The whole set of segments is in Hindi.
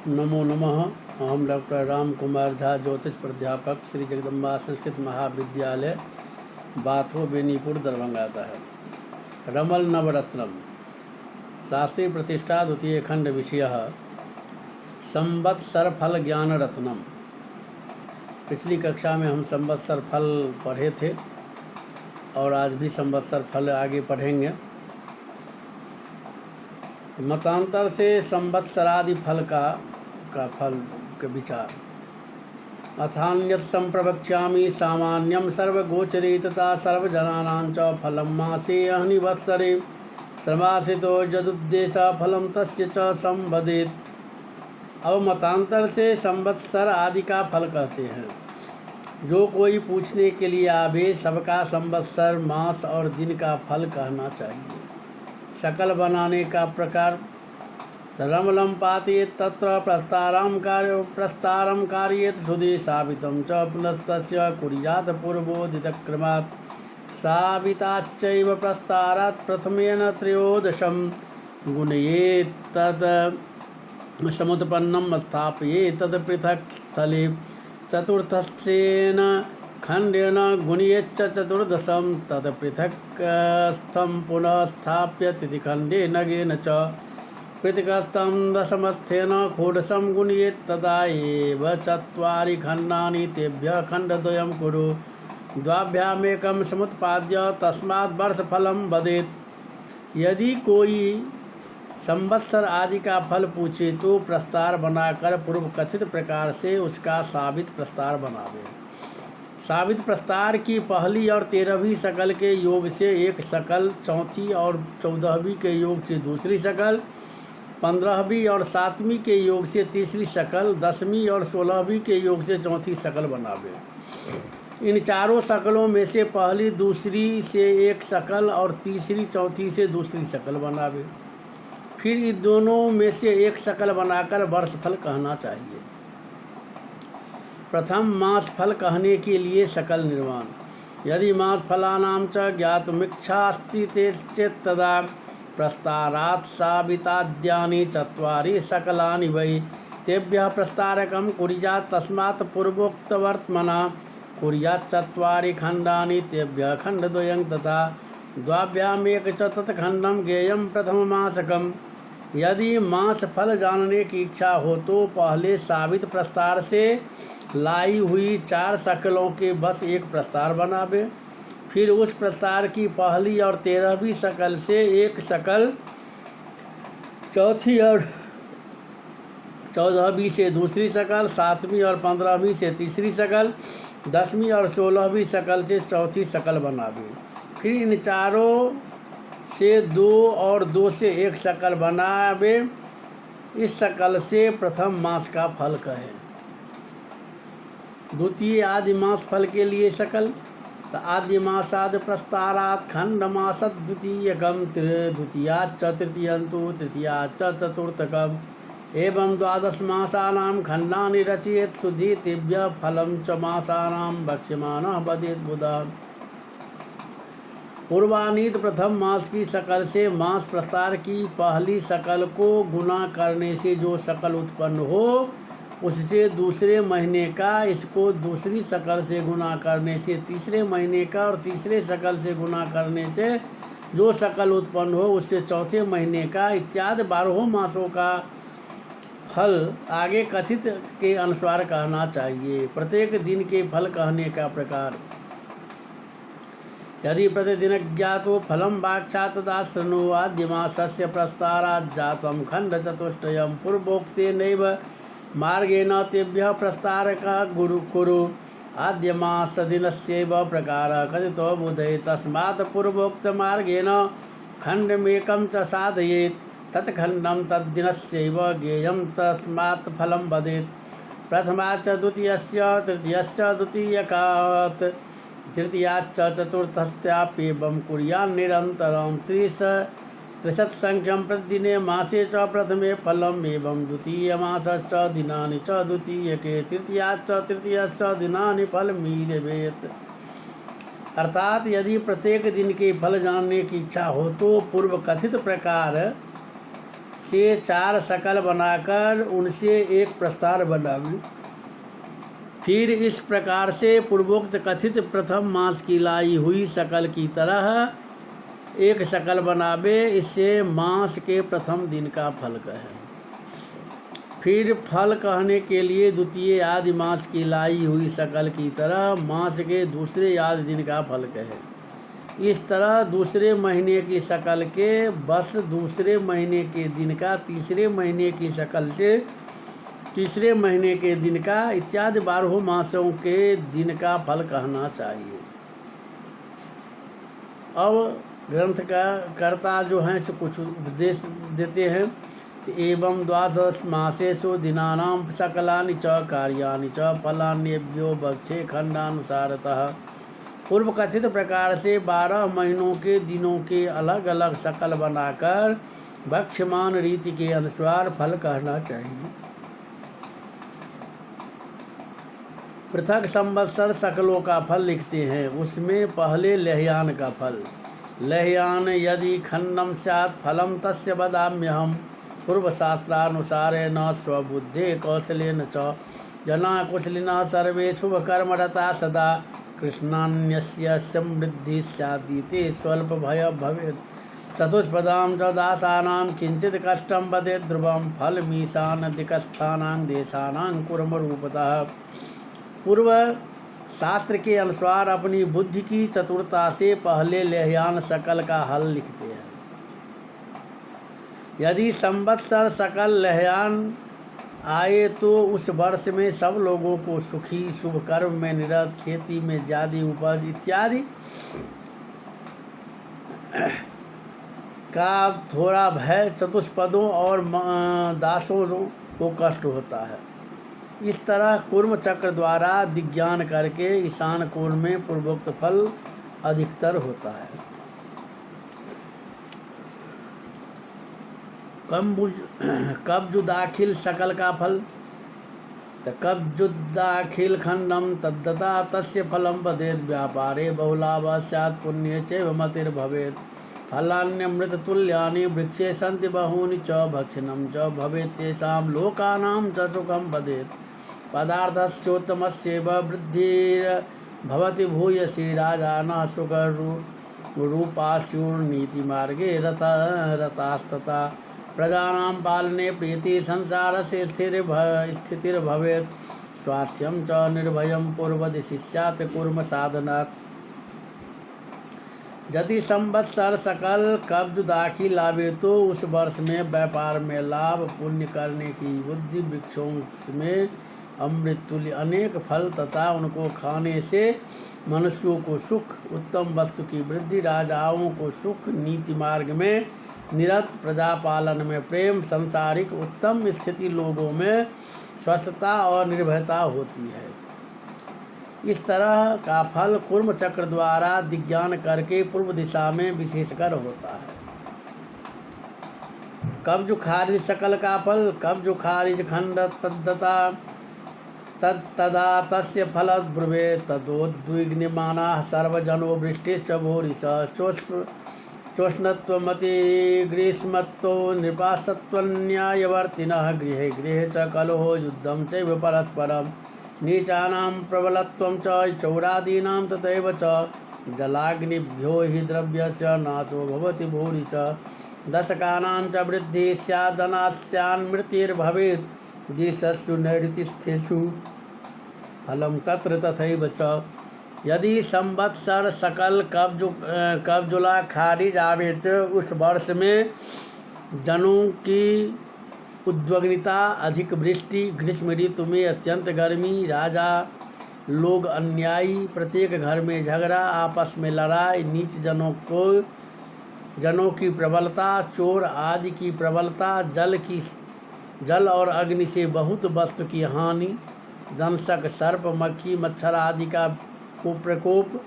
नमो नमः। अहम डॉक्टर राम कुमार झा, ज्योतिष प्राध्यापक, श्री जगदम्बा संस्कृत महाविद्यालय, बाथो बेनीपुर, दरभंगा। रमल नवरत्नम शास्त्रीय प्रतिष्ठा द्वितीय खंड विषय संवत्सर फल ज्ञान रत्नम। पिछली कक्षा में हम संवत्सर फल पढ़े थे और आज भी संवत्सर फल आगे पढ़ेंगे। मतांतर से संवत्सरादि फल का फल के विचार। अथान्यत संप्रवक्ष्यामि सामान्यम सर्वगोचरे तथा सर्वजनानां च फलं मासे अहनिवत्सरे श्रमाश्रितो यदुद्देश फलं तस्य च संवदेत। अब मतांतर से संवत्सर आदि का फल कहते हैं। जो कोई पूछने के लिए आवे, सबका संवत्सर मास और दिन का फल कहना चाहिए। शकल बनाने का प्रकार। रमलम पातेत तत्र प्रस्तारम कार्येत हृदय सावितं च पुनस्तस्य कुर्यात् पूर्वोदितक्रमात् साविताच्चैव प्रस्तारात् प्रथमेन त्रयोदशं गुणयेत् तद् समुत्पन्नं स्थापयेत् तद् पृथक् स्थले चतुर्थस्थेन खंडेन गुणयेच्च चतुर्दशं तत् पृथक् स्थं पुनः स्थाप्य तिथिखंडे नगेन च पृथक्स्थं दशमस्थेन षोडशं गुणयेत् तदा एव चत्वारि खंडानि तेभ्यः खंडद्वयं कुरु द्वाभ्यामेकं समुत्पाद्य तस्मात् वर्षफलं वदेत्। यदि कोई संवत्सर आदि का फल पूछे तो प्रस्तार बनाकर पूर्व कथित प्रकार से उसका साबित प्रस्तार बनावे। साबित प्रस्तार की पहली और 13वीं शकल के योग से एक शकल, चौथी और 14वीं के योग से दूसरी शकल, 15वीं और 7वीं के योग से तीसरी शकल, 10वीं और 16वीं के योग से चौथी शकल बनावे। इन चारों शकलों में से पहली दूसरी से एक शकल और तीसरी चौथी से दूसरी शकल बनावे। फिर इन दोनों में से एक शकल बनाकर वर्षफल कहना चाहिए। प्रथम मास फल कहने के लिए शकल निर्माण। यदि मास फलानां च ज्ञातुमिच्छास्ति चेत् तदा प्रस्तारात् साविताद्यानि चत्वारि शकलानि वै तेभ्यः प्रस्तारकं कुर्यात् तस्मात् पूर्वोक्तवर्त्मना कुर्यात् चत्वारि खंडानि तेभ्यः खंडद्वयं तथा द्वाभ्यामेक च तत्खंडं ज्ञेयं प्रथममासकम्। यदि मास फल जानने की इच्छा हो तो पहले साबित प्रस्तार से लाई हुई 4 शकलों के बस एक प्रस्तार बनावे। फिर उस प्रस्तार की पहली और 13वीं शकल से एक शकल, चौथी और 14वीं से दूसरी शकल, 7वीं और 15वीं से तीसरी शकल, 10वीं और 16वीं शकल से चौथी शकल बनावे। फिर इन चारों से 2 और 2 से एक शकल बनावे। इस शकल से प्रथम मास का फल कहें। द्वितीय आदि मास फल के लिए शकल। आद्य मासाद प्रस्तारात् खंड मासद द्वितीयकम द्वितीयाच्च तृतीयंतु तृतीयाच्च चतुर्थकम एवं 12 मासानां खंडानि रचयेत् शुद्धि तेभ्यः फलं च मासानां वक्ष्यमानः वदेत् बुधः। पूर्वानीत प्रथम मास की शकल से मास प्रस्तार की पहली शकल को गुना करने से जो शकल उत्पन्न हो उससे दूसरे महीने का, इसको दूसरी शकल से गुना करने से तीसरे महीने का और तीसरे शकल से गुना करने से जो शकल उत्पन्न हो उससे चौथे महीने का इत्यादि 12 मासों का फल आगे कथित के अनुसार कहना चाहिए। प्रत्येक दिन के फल कहने का प्रकार। यदि प्रतिदिन ज्ञातो फलं वाक्षा तदा शृणु आद्यमासस्य प्रस्तारात् जातं खण्डचतुष्टयं पूर्वोक्तेनैव मार्गेण तेभ्यः प्रस्तारकः कुरु आद्यमासदिनस्यैव प्रकारः कथितो बुधे तस्मात् पूर्वोक्तमार्गेण खण्डमेकं च साधयेत् तत्खण्डं तद्दिनस्यैव ज्ञेयं तस्मात् फलं वदेत्। प्रथमाच्च द्वितीयस्य तृतीयश्च द्वितीयकात् तृतीयाच्च चतुर्थस्याप्येवं कुर्यान् निरन्तरं 30 संख्यं प्रतिदिने मासे च प्रथमे फलम् एवं द्वितीयमासश्च दिनानि च द्वितीयके तृतीयाच्च तृतीयश्च दिनानि फलमीलवेत्। अर्थात यदि प्रत्येक दिन के फल जानने की इच्छा हो तो पूर्व कथित प्रकार से 4 शकल बनाकर उनसे एक प्रस्तार बनावे। फिर इस प्रकार से पूर्वोक्त कथित प्रथम मास की लाई हुई शकल की तरह एक शकल बनावे। इससे मास के प्रथम दिन का फल कहे। फिर फल कहने के लिए द्वितीय आदि मास की लाई हुई शकल की तरह मास के दूसरे आदि दिन का फल कहे। इस तरह दूसरे महीने की शकल के बस दूसरे महीने के दिन का, तीसरे महीने की शकल से तीसरे महीने के दिन का इत्यादि 12 मासों के दिन का फल कहना चाहिए। अब ग्रंथ का कर्ता जो हैं सो कुछ उपदेश देते हैं। एवं 12 मासेषु दिनानां सकलानि च कार्याणि च फलान्येभ्यो भक्षे खंडानुसारतः। पूर्व कथित प्रकार से 12 महीनों के दिनों के अलग अलग शकल बनाकर भक्ष्यमान रीति के अनुसार फल कहना चाहिए। पृथक संवत्सर शकलों का फल लिखते हैं। उसमें पहले लेहयान का फल। लेहयान यदि खंडम स्यात् फलम तस्य वदाम्यहम् पूर्वशास्त्रानुसारेण स्वबुद्धे कौशलेन च जना कुशलिनः सर्वे शुभकर्मरता सदा कृष्णान्यस्य समृद्धि स्यादिति स्वल्प भय भवेत्। चतुष्पदां च दासानां किंचित् कष्टं वदेत् ध्रुवं फलमीशान दिक्स्थानां देशानां कुर्मरूपतः। पूर्व शास्त्र के अनुसार अपनी बुद्धि की चतुरता से पहले लेहयान शकल का हल लिखते हैं। यदि संवत्सर शकल लेहयान आए तो उस वर्ष में सब लोगों को सुखी, शुभ कर्म में निरत, खेती में ज्यादा उपज इत्यादि का थोड़ा भय, चतुष्पदों और दासों को कष्ट होता है। इस तरह कूर्म चक्र द्वारा दिग्ज्ञान करके ईशान कोण में पूर्वोक्त फल अधिकतर होता है। कब्जुदाखिल शकल का फल। कब्जुदाखिल खंडम तद्दता तस्य फलम वदेत् व्यापारे बहुलाभ स्यात् पुण्ये चैव मतिर्भवेत्। फलान्यमृत तुल्यानि वृक्षे सन्ति बहूनि च भक्षणं च भवेत् तेषां लोकानां च सुखं वदेत्। पदार्थस्योत्तमस्यैव वृद्धिर्भवति भूयसी राजानः सुखरूपास्युर्नीतिमार्गे रतास्तथा। प्रजानां पालने प्रीति संसारस्य स्थितिर्भवेत्। स्वास्थ्यं च निर्भयं पूर्वदिशि स्यात् कूर्म साधनात्। यदि संवत्सर सकल कब्ज दाखिल आवे तो उस वर्ष में व्यापार में लाभ, पुण्य करने की बुद्धि, वृक्षों में अमृत तुल्य अनेक फल तथा उनको खाने से मनुष्यों को सुख, उत्तम वस्तु की वृद्धि, राजाओं को सुख, नीति मार्ग में निरत, प्रजा पालन में प्रेम, सांसारिक उत्तम स्थिति, लोगों में स्वस्थता और निर्भयता होती है। इस तरह का फल कूर्म चक्र द्वारा दिग्ज्ञान करके पूर्व दिशा में विशेषकर होता है। कब्ज खारिज शकल का फल। कब्ज खारिज खंड तद्दता तदा तस्य फल ब्रुवे तदोद्विग्निमानाः सर्वजनो वृष्टिश्च भूरिश चोष्णत्वमति ग्रीष्मत्तो नृपासत्वन्यायवर्तिनः गृहे गृहे च कलहो युद्धं चैव परस्परम् नीचानां प्रबलत्वं च चौरादीनां तथैव च जलाग्निभ्यो हि द्रव्यस्य नाशो भवति भूरिश दशकानां च वृद्धिः स्यात् धनास्यान्मृतिर्भवेत् दिशस्सु नैऋतिस्थेषु फलं तत्र तथैव च। यदि संवत्सर सकल कब्जुला खारिज आवे तो उस वर्ष में जनों की उद्विग्नता, अधिक वृष्टि, ग्रीष्म ऋतु में अत्यंत गर्मी, राजा लोग अन्यायी, प्रत्येक घर में झगड़ा, आपस में लड़ाई, नीच जनों की प्रबलता, चोर आदि की प्रबलता, जल और अग्नि से बहुत वस्तु की हानि, दंशक, सर्प, मक्खी, मच्छर आदि का प्रकोप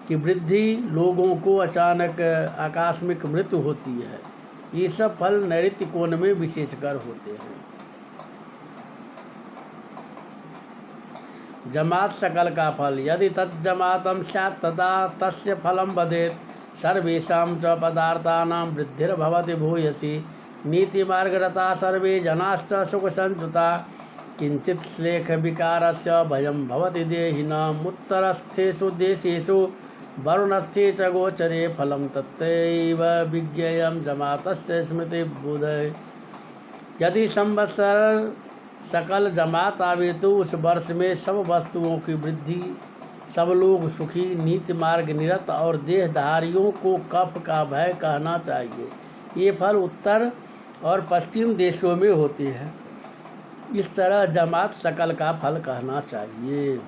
की वृद्धि, लोगों को अचानक आकस्मिक मृत्यु होती है। ये सब फल नैऋत्य कोण में विशेषकर होते हैं। जमात शकल का फल। यदि तज्जमातं स्यात् तदा तस्य फलं वदेत्। सर्वेषां च पदार्थानां वृद्धिर्भवति भूयसी नीति मार्ग रता सर्वे जनाश्च सुख संयुता किंचित श्लेख विकारस्य भयं भवति देहिनाम् उत्तरस्थेषु देशेषु वरुणस्थे च गोचरे फलं तत्रैव विज्ञेयं जमातस्य स्मृति बुधय। यदि संवत्सर सकल जमात आवे तो उस वर्ष में सब वस्तुओं की वृद्धि, सब लोग सुखी, नीति मार्ग निरत और देहधारियों को कफ का भय कहना चाहिए। ये फल उत्तर और पश्चिम देशों में होते हैं। इस तरह जमात सकल का फल कहना चाहिए।